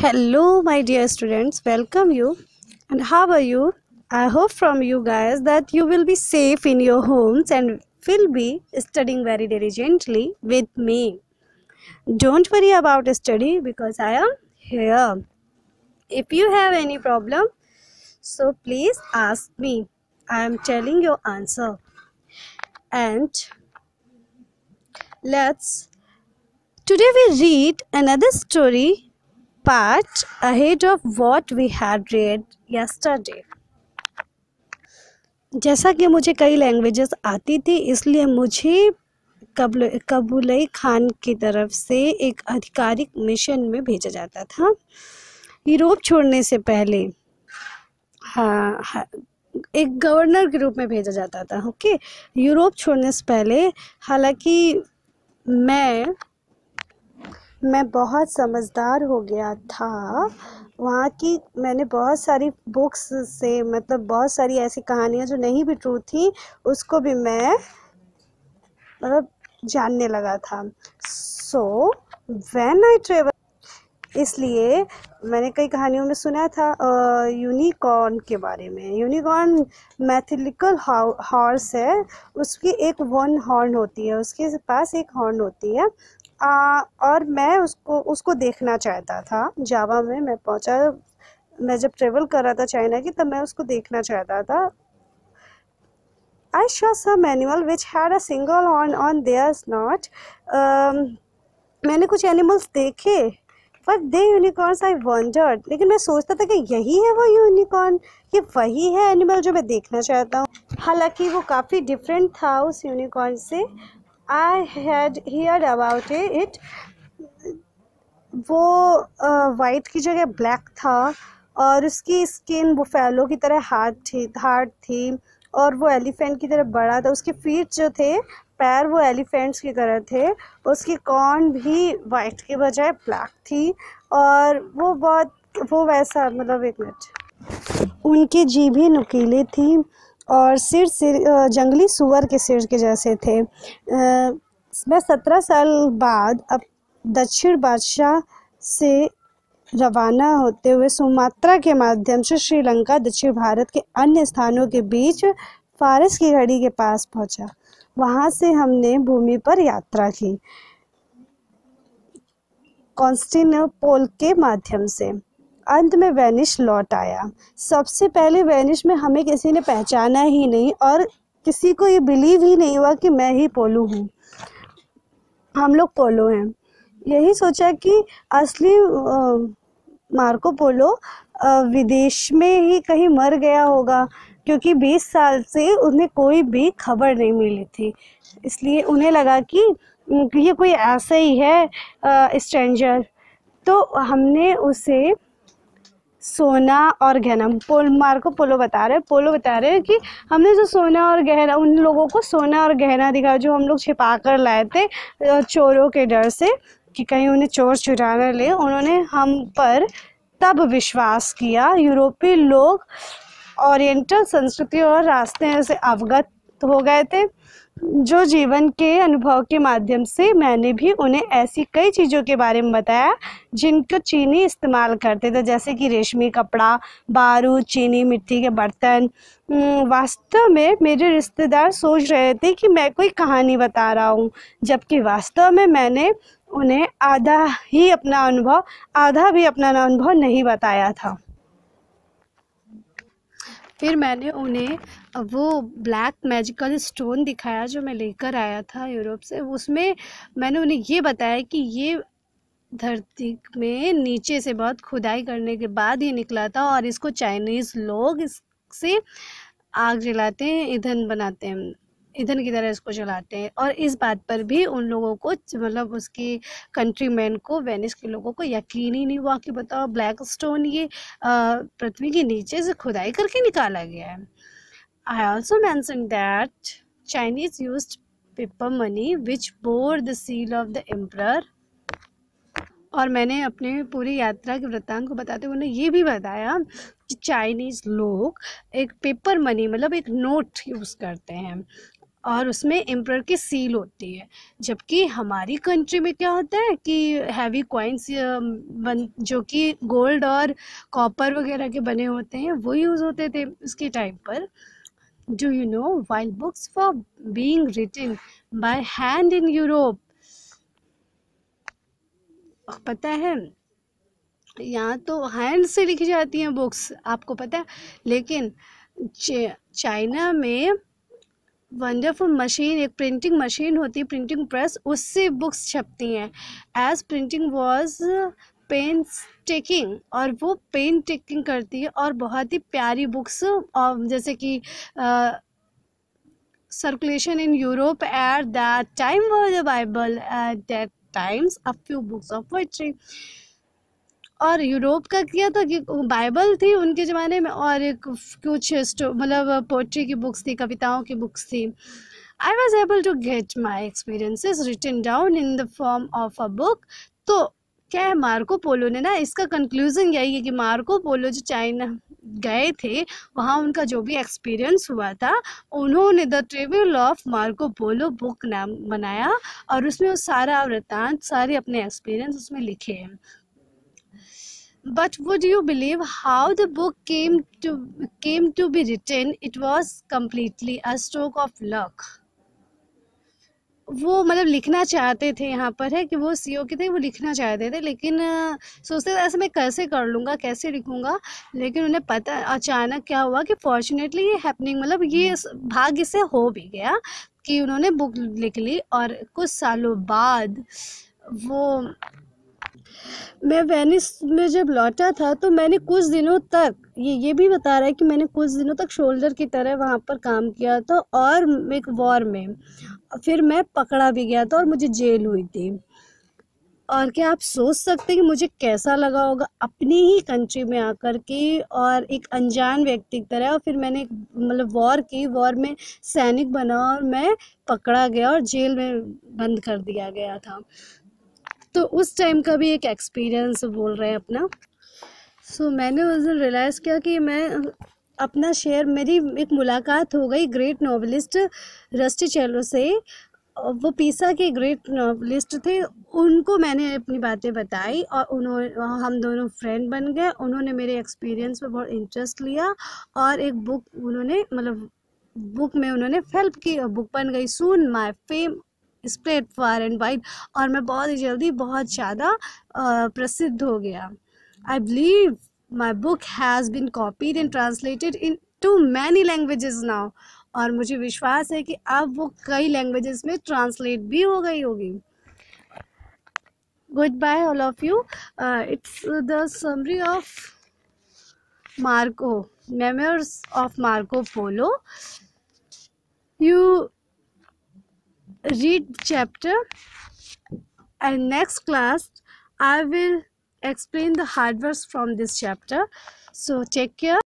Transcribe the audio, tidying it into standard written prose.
Hello, my dear students. Welcome you. And how are you? I hope from you guys that you will be safe in your homes and will be studying very diligently with me. Don't worry about study because I am here. If you have any problem, so please ask me. I am telling your answer. And today we read another story part ahead of what we had read yesterday. जैसा कि मुझे कई languages आती थी, इसलिए मुझे कबूलई खान की तरफ से एक आधिकारिक मिशन में भेजा जाता था यूरोप छोड़ने से पहले। हाँ, एक गवर्नर के रूप में भेजा जाता था। ओके, यूरोप छोड़ने से पहले। हालांकि मैं बहुत समझदार हो गया था। वहाँ की मैंने बहुत सारी बुक्स से, मतलब बहुत सारी ऐसी कहानियाँ जो नहीं भी ट्रू थी, उसको भी मैं जानने लगा था। सो व्हेन आई ट्रेवल, इसलिए मैंने कई कहानियों में सुना था यूनिकॉर्न के बारे में। यूनिकॉर्न मैथिलिकल हॉर्स है, उसकी एक वन हॉर्न होती है, उसके पास एक हॉर्न होती है। और मैं उसको देखना चाहता था। जावा में मैं पहुंचा, मैं जब ट्रेवल कर रहा था चाइना की, तब मैं उसको देखना चाहता था। I saw some animal which had a single horn on theirs not. मैंने कुछ एनिमल्स देखे, but they unicorns I wondered. लेकिन मैं सोचता था कि यही है वो यूनिकॉर्न, ये वही है एनिमल जो मैं देखना चाहता हूँ। हालांकि वो काफ़ी डिफरेंट था उस यूनिकॉर्न से। I had heard about it. वो वाइट की जगह ब्लैक था और उसकी स्किन बुफेलो की तरह हार्ड थी और वो एलिफेंट की तरह बड़ा था। उसके फीट जो थे, पैर, वो एलिफेंट्स की तरह थे। उसकी कॉर्न भी वाइट के बजाय ब्लैक थी और वो वैसा, मतलब एक मिनट, उनकी जीभें नुकीली थी और सिर जंगली सुअर के सिर के जैसे थे। मैं 17 साल बाद अब दक्षिण बादशाह से रवाना होते हुए सुमात्रा के माध्यम से श्रीलंका, दक्षिण भारत के अन्य स्थानों के बीच फारस की घड़ी के पास पहुंचा। वहां से हमने भूमि पर यात्रा की कॉन्स्टेंटिनोपल के माध्यम से। अंत में वेनिस लौट आया। सबसे पहले वेनिस में हमें किसी ने पहचाना ही नहीं और किसी को ये बिलीव ही नहीं हुआ कि मैं ही पोलो हूँ, हम लोग पोलो हैं। यही सोचा कि असली मार्को पोलो विदेश में ही कहीं मर गया होगा, क्योंकि 20 साल से उन्हें कोई भी खबर नहीं मिली थी। इसलिए उन्हें लगा कि ये कोई ऐसा ही है स्ट्रेंजर। तो हमने उसे सोना और गहना, मार्को पोलो बता रहे हैं कि हमने जो सोना और गहना, उन लोगों को सोना और गहना दिखा जो हम लोग छिपा कर लाए थे चोरों के डर से कि कहीं उन्हें चोर चुरा न ले। उन्होंने हम पर तब विश्वास किया। यूरोपीय लोग ओरिएंटल संस्कृति और रास्ते से अवगत हो गए थे, जो जीवन के अनुभव के माध्यम से मैंने भी उन्हें ऐसी कई चीज़ों के बारे में बताया जिनको चीनी इस्तेमाल करते थे, जैसे कि रेशमी कपड़ा, बारूद, चीनी मिट्टी के बर्तन। वास्तव में मेरे रिश्तेदार सोच रहे थे कि मैं कोई कहानी बता रहा हूँ, जबकि वास्तव में मैंने उन्हें आधा भी अपना अनुभव नहीं बताया था। फिर मैंने उन्हें वो ब्लैक मैजिकल स्टोन दिखाया जो मैं लेकर आया था यूरोप से। उसमें मैंने उन्हें ये बताया कि ये धरती में नीचे से बहुत खुदाई करने के बाद ये निकला था और इसको चाइनीज़ लोग इससे आग जलाते हैं, ईंधन बनाते हैं, ईंधन की तरह इसको जलाते हैं। और इस बात पर भी उन लोगों को, मतलब उसके कंट्रीमैन को, वेनिस के लोगों को यकीन ही नहीं हुआ कि बताओ ब्लैक स्टोन ये पृथ्वी के नीचे से खुदाई करके निकाला गया है। I also mentioned that Chinese used paper money which bore the seal of the emperor। और मैंने अपने पूरी यात्रा के वृत्तांत को बताते हुए उन्हें ये भी बताया कि चाइनीज़ लोग एक पेपर मनी, मतलब एक नोट यूज़ करते हैं और उसमें एम्परर की सील होती है। जबकि हमारी कंट्री में क्या होता है कि हैवी कॉइन्स जो कि गोल्ड और कॉपर वगैरह के बने होते हैं वो यूज़ होते थे उसके टाइम पर। Do you know while books were being written by hand in Europe, पता है यहाँ तो हैंड से लिखी जाती हैं बुक्स, आपको पता है। लेकिन चाइना में वंडरफुल मशीन, एक प्रिंटिंग मशीन होती है, प्रिंटिंग प्रेस, उससे बुक्स छपती हैं। As printing was painstaking, और वो पेन टेकिंग करती है और बहुत ही प्यारी बुक्स, और जैसे कि circulation in Europe at that time was the Bible, at that times a few books of poetry। और यूरोप का किया था कि बाइबल थी उनके ज़माने में, और एक कुछ मतलब पोइट्री की बुक्स थी, कविताओं की बुक्स थी। I was able to get my experiences written down in the form of a book. तो क्या है, मार्को पोलो ने ना, इसका कंक्लूजन यही है कि मार्को पोलो जो चाइना गए थे वहाँ उनका जो भी एक्सपीरियंस हुआ था, उन्होंने the travel of Marco polo book नाम बनाया, और उसमें वो सारा वृत्तांत, सारे अपने एक्सपीरियंस उसमें लिखे हैं। But would you believe how the book came to be written? It was completely a stroke of luck। वो मतलब लिखना चाहते थे, यहाँ पर है कि वो सीओ के थे, वो लिखना चाहते थे, लेकिन सोचते थे ऐसे मैं कैसे कर लूँगा, कैसे लिखूँगा। लेकिन उन्हें पता अचानक क्या हुआ कि फॉर्चुनेटली ये हैपनिंग, मतलब ये भाग्य से हो भी गया कि उन्होंने बुक लिख ली। और कुछ सालों बाद वो, मैं वेनिस में जब लौटा था तो मैंने कुछ दिनों तक, ये भी बता रहा है कि मैंने कुछ दिनों तक शोल्डर की तरह वहाँ पर काम किया था, और एक वॉर में फिर मैं पकड़ा भी गया था और मुझे जेल हुई थी। और क्या आप सोच सकते हैं कि मुझे कैसा लगा होगा अपनी ही कंट्री में आकर के, और एक अनजान व्यक्ति की तरह। और फिर मैंने मतलब वॉर में सैनिक बना और मैं पकड़ा गया और जेल में बंद कर दिया गया था। तो उस टाइम का भी एक एक्सपीरियंस बोल रहे हैं अपना। सो मैंने उस दिन रियलाइज़ किया कि मैं अपना शेयर, मेरी एक मुलाकात हो गई ग्रेट नॉवलिस्ट रस्टिचेलो से। वो पीसा के ग्रेट नॉवलिस्ट थे, उनको मैंने अपनी बातें बताई और हम दोनों फ्रेंड बन गए। उन्होंने मेरे एक्सपीरियंस में बहुत इंटरेस्ट लिया और एक बुक उन्होंने मतलब बुक में उन्होंने हेल्प की, बुक बन गई। Soon my fame spread far and wide, और मैं बहुत ही जल्दी बहुत ज़्यादा प्रसिद्ध हो गया। I believe my book has been copied and translated into many languages now, और मुझे विश्वास है कि अब वो कई लैंग्वेजेस में ट्रांसलेट भी हो गई होगी। Good bye all of you. It's the summary of Marco, memoirs of Marco Polo. You read chapter, and next class I will explain the hard words from this chapter. So take care.